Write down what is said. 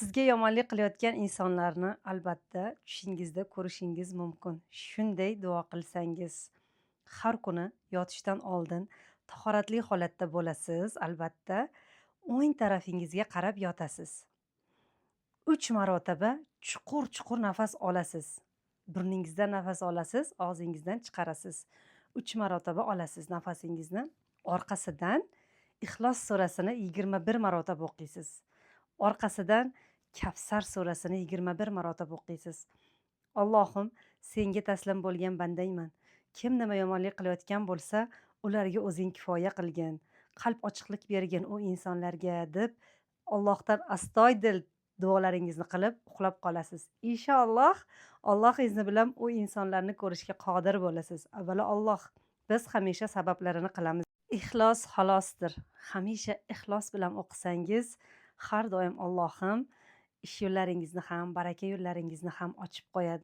Sizga yomonlik qilayotgan insonlarni albatta tushingizda ko'rishingiz mumkin. Shunday duo qilsangiz, har kuni yotishdan oldin tahoratli holatda bo'lasiz, albatta. O'ng tarafingizga qarab yotasiz. 3 marotaba chuqur-chuqur nafas olasiz. Burningizdan nafas olasiz, og'zingizdan chiqarasiz. 3 marotaba olasiz nafasingizni. Orqasidan Ixlos surasini 21 marotaba o'qiysiz. Orqasidan Kavsar surasini 21 marotaba o'qiysiz. Allohim, senga taslim bo'lgan bandayman. Kim nima yomonlik qilayotgan bo'lsa, ularga o'zing kifoya qilgin. Qalb ochiqlik bergin u insonlarga deb Allohdan astoydil duolaringizni qilib uxlab qolasiz. Inshaalloh Alloh izni bilan u insonlarni ko'rishga qodir bo'lasiz. Avvalo Alloh, biz hamisha sabablarini qilamiz. Ixlos xalosdir. Hamisha ixlos bilan o'qisangiz, har doim Allohim ish yo'llaringizni ham, baraka yo'llaringizni ham ochib qo'yadi.